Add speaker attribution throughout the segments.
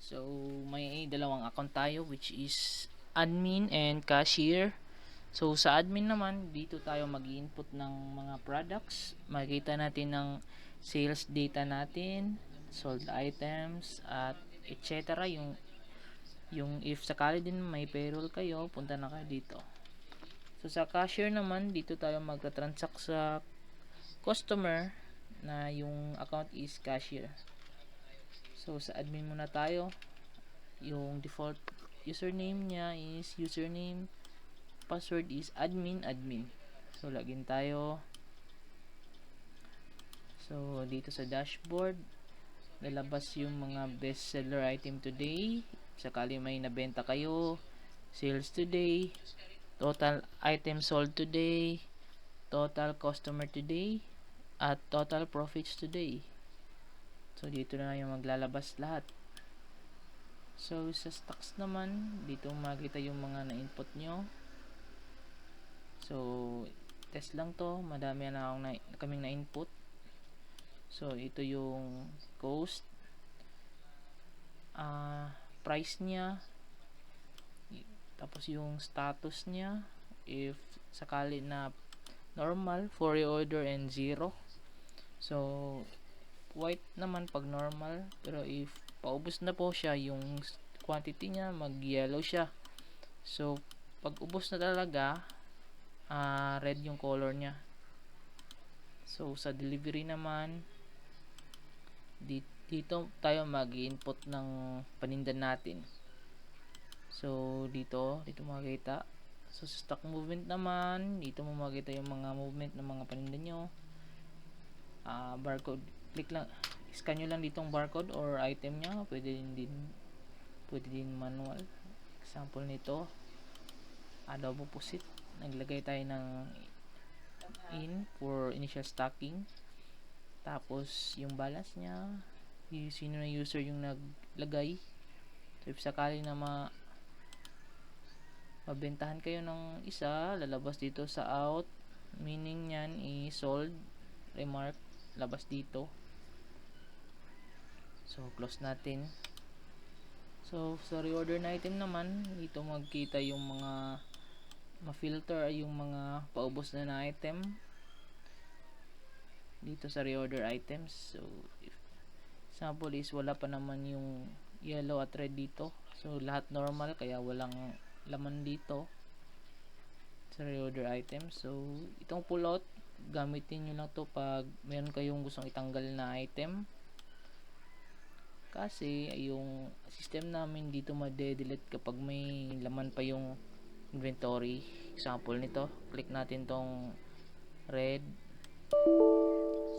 Speaker 1: So, may dalawang account tayo which is admin and cashier. So, sa admin naman, dito tayo mag-input ng mga products. Makikita natin ng sales data natin, sold items, at etc. Yung if sakali din may payroll kayo, punta na kayo dito. So, sa cashier naman, dito tayo magta-transact sa customer na yung account is cashier. So, sa admin muna tayo. Yung default username niya is username, password is admin. So, login tayo. So, dito sa dashboard, lalabas yung mga best seller item today. Sakali may nabenta kayo, sales today, total item sold today, total customer today, at total profits today. So, dito na yung maglalabas lahat. So, sa stocks naman, dito makita yung mga na-input nyo. So, test lang to. Madami na kaming na-input. So, ito yung cost, price niya, tapos yung status niya, if sakali na normal, for reorder and 0. So, white naman pag normal, pero if paubos na po siya, yung quantity niya, mag-yellow siya. So, pag ubos na talaga, red yung color niya. So, sa delivery naman, dito tayo mag-input ng paninda natin. So, dito makikita. So, sa stock movement naman, dito mo makikita yung mga movement ng mga paninda nyo. Barcode, click lang, scan nyo lang ditong barcode or item nya. Pwede din manual. Example nito, adobo pusit. Naglagay tayo ng in for initial stocking. Tapos, yung balance nya, sino na user yung naglagay. So, if sakali na mabentahan kayo ng isa, lalabas dito sa out, meaning nyan is sold, remark, labas dito. So, close natin. So, sa reorder na item naman, dito magkita yung mga ma-filter yung mga paubos na item dito sa reorder items. So, if sample is wala pa naman yung yellow at red dito. So, lahat normal, kaya walang laman dito sa reorder item. So, itong pull out, gamitin nyo lang to pag meron kayong gustong itanggal na item, kasi yung system namin dito ma-delete kapag may laman pa yung inventory. Example nito, click natin tong red.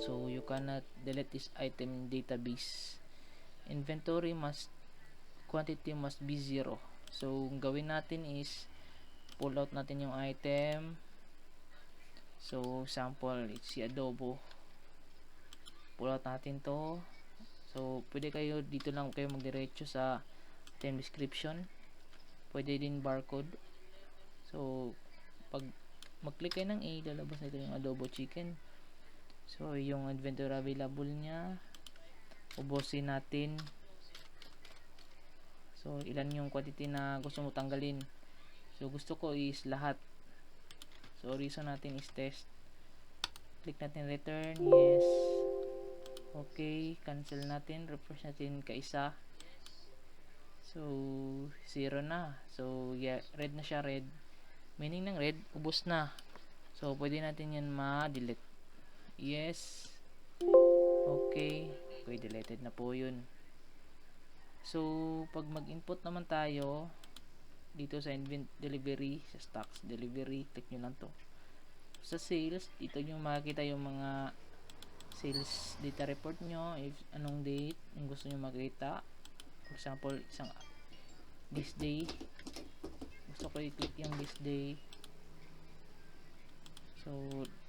Speaker 1: So, you cannot delete this item in database. Inventory quantity must be 0. So, gawin natin is pull out natin yung item. So, sample, it's si adobo. Pull out natin to. So, pwede kayo dito lang kayo magdiretso sa item description. Pwede din barcode. So, pag mag-click kayo ng A, lalabas na ito yung adobo chicken. So, yung inventory available nya, ubusin natin. So, ilan yung quantity na gusto mo tanggalin. So, gusto ko is lahat. So, reason natin is test. Click natin return, yes. Okay, cancel natin, refresh natin kaisa. So, 0 na. So, yeah, red na siya, red. Meaning ng red, ubos na. So, pwede natin yan ma-delete. Yes. Okay. Okay, deleted na po yun. So, pag mag-input naman tayo dito sa delivery, sa stocks delivery, click nyo lang to. Sa sales, dito nyo makikita yung mga sales data report nyo, if anong date yung gusto nyo makita. For example, isang this day, gusto ko i-click yung this day. So,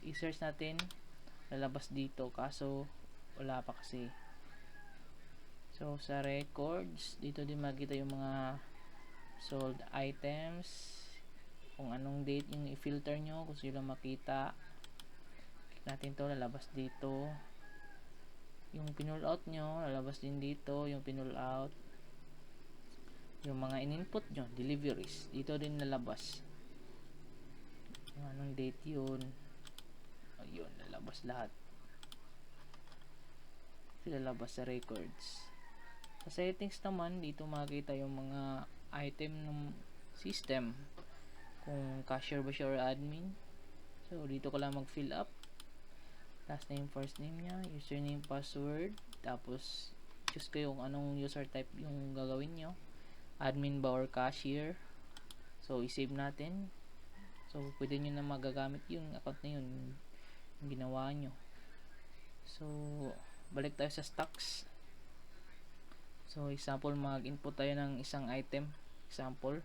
Speaker 1: i-search natin, lalabas dito, kaso wala pa kasi. So, sa records, dito din makita yung mga sold items, kung anong date yung i-filter nyo, kung sila makita. Click natin to, lalabas dito. Yung pinull out nyo, lalabas din dito yung pinull out. yung mga in-input nyo, deliveries, dito din lalabas. Yung anong date yun, ayun, lalabas lahat. Lalabas sa records. Sa settings naman, dito makikita yung mga item ng system. Kung cashier ba siya or admin. So, dito ka lang mag-fill up. Last name, first name niya, username, password. Tapos, choose kayo kung anong user type yung gagawin nyo. Admin ba or cashier. So, i-save natin. So, pwede nyo na magagamit yung account na yun. Yung ginawa nyo. So, balik tayo sa stocks. So, example, mag-input tayo ng isang item. Example,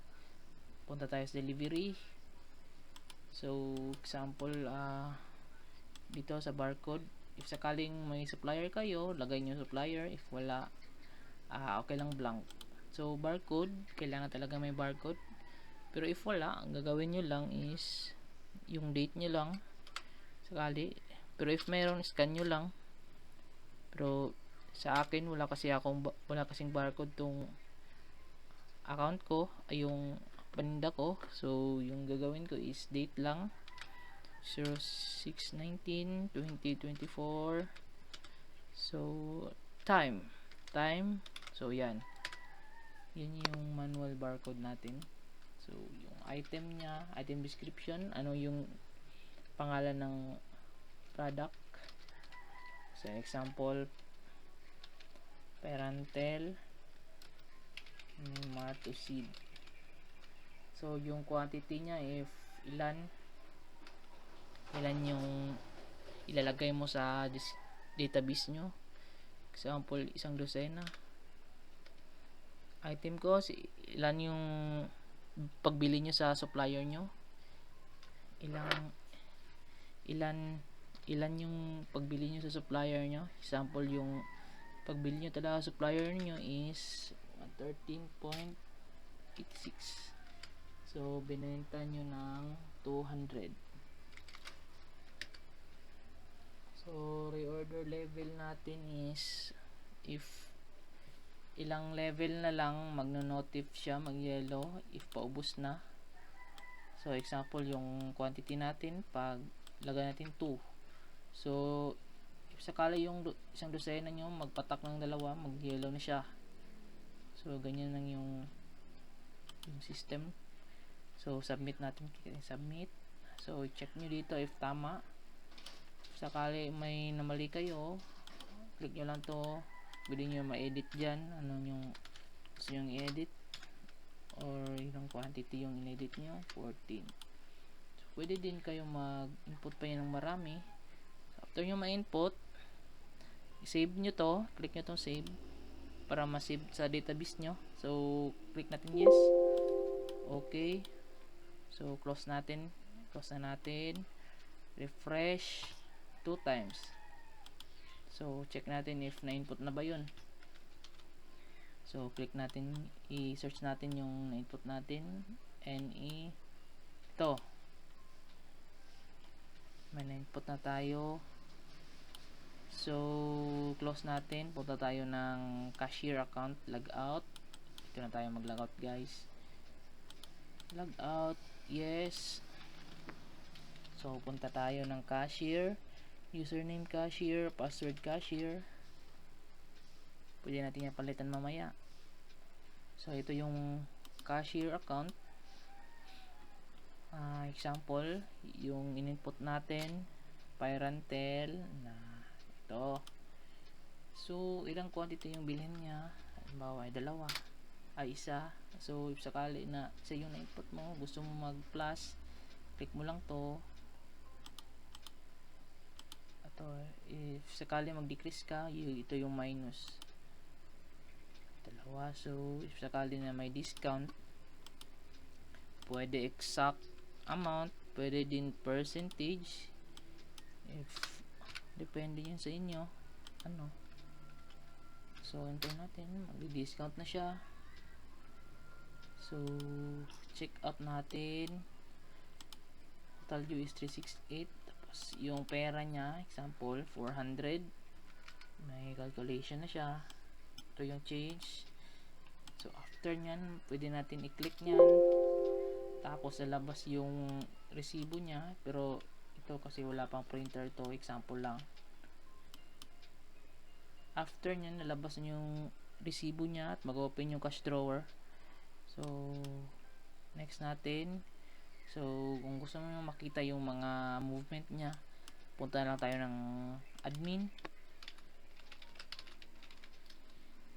Speaker 1: punta tayo sa delivery. So, example, dito sa barcode, if sakaling may supplier kayo, lagay nyo supplier. If wala, okay lang blank. So, barcode, kailangan talaga may barcode. Pero if wala, ang gagawin nyo lang is yung date nyo lang sakali. Pero if mayroon, scan nyo lang. Pero sa akin, wala kasing barcode tong account ko, ay yung paninda ko. So, yung gagawin ko is date lang. 06/19/2024. So, time. So, yan. Yan yung manual barcode natin. So, yung item nya, item description, ano yung pangalan ng product. So, example, parentel tomato seed. So, yung quantity nya, if ilan yung ilalagay mo sa database nyo. Example, 1 dosena. Item cost, ilan yung pagbili nyo sa supplier nyo. Ilan yung pagbili nyo sa supplier nyo. Example, yung pagbili nyo talaga sa supplier nyo is 13.86. So, binenta nyo ng 200. So, reorder level natin is if ilang level na lang, magno-notif siya, mag-yellow if paubos na. So, example, yung quantity natin, pag lagay natin 2. So, if sakali yung 1 dosena nyo, magpatak ng 2, mag-yellow na siya. So, ganyan lang yung system. So, submit natin. Submit. So, check nyo dito if tama. If sakali may namali kayo, click nyo lang to. Pwede nyo ma-edit dyan. Ano yung gusto nyo i-edit. Or yung quantity yung in-edit nyo. 14. So, pwede din kayo mag-input pa yun ng marami. So, after nyo ma-input, i-save nyo to. Click nyo tong save. Para ma-save sa database nyo. So, click natin yes. Okay. So, close natin. Close na natin. Refresh 2 times. So, check natin if na-input na ba yun. So, click natin, i-search natin yung na-input natin. Ito. May na-input na tayo. So, close natin. Punta tayo ng cashier account. Logout. Ito na tayo mag-logout, guys. Logout. Yes. So, punta tayo ng cashier. Username cashier. Password cashier. Pwede natin yan palitan mamaya. So, ito yung cashier account. Example, yung in-input natin, parentel na ito. So, ilang quantity yung bilhin niya? Halimbawa ay 2, ay 1. So, if sakali na isa yung na-input mo, gusto mo mag-plus, click mo lang to. Ito, if sakali mag-decrease ka, ito yung minus. 2. So, if sakali na may discount, pwede exact amount, pwede din percentage. If depende yan sa inyo. Ano? So, enter natin. Mag-discount na siya. So, check out natin. Total due is 368. Tapos, yung pera niya, example, 400. May calculation na siya. Ito yung change. So after nyan, pwede natin i-click nyan, tapos lalabas yung resibo nya. Pero ito kasi wala pang printer to, example lang. After nyan, lalabas yung resibo nya at mag-open yung cash drawer. So next natin, so kung gusto mo makita yung mga movement nya, punta lang tayo ng admin.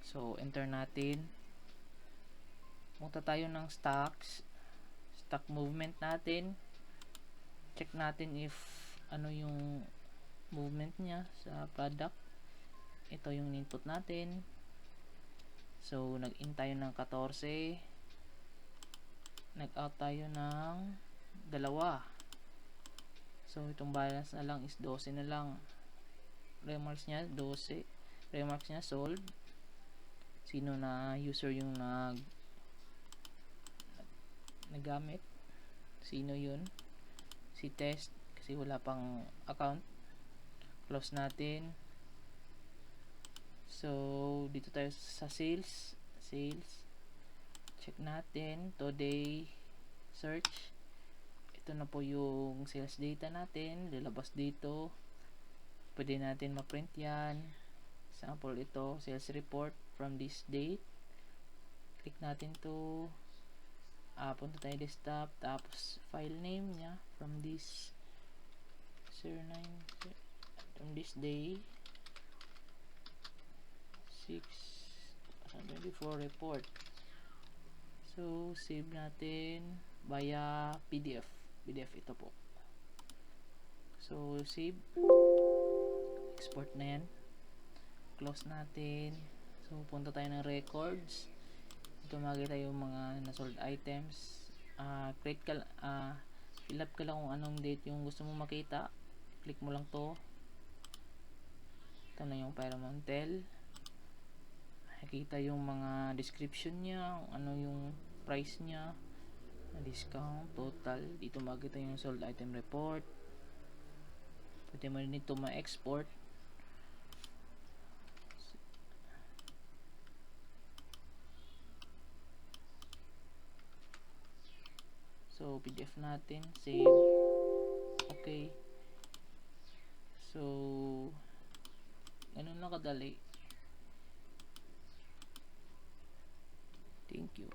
Speaker 1: So enter natin, punta tayo ng stocks, stock movement natin, check natin if ano yung movement nya sa product. Ito yung input natin. So nag-in tayo ng 14, nag-out tayo ng 2. So itong balance na lang is 12 na lang. Remarks nya 12, remarks nya sold. Sino na user yung nagamit, sino yun, si test kasi wala pang account. Close natin. So dito tayo sa sales, check natin today, search. Ito na po yung sales data natin, lalabas dito. Pwede natin ma-print yan. Sample ito, sales report from this date. Click natin to, punta tayo desktop, tapos file name nya from this 09 from this day 6/24 report. So save natin via PDF ito po. So save, export na yan, close natin. So punta tayo ng records. Ito makikita yung mga na-sold items. Fill up ka lang kung anong date yung gusto mo makita. Click mo lang to. Ito na yung Pyromontel. Nakikita yung mga description nya, ano yung price nya, discount, total. Dito makikita yung sold item report. Pwede mo rin ito ma-export. So PDF natin, save. Okay. So ganun lang kadali. Thank you.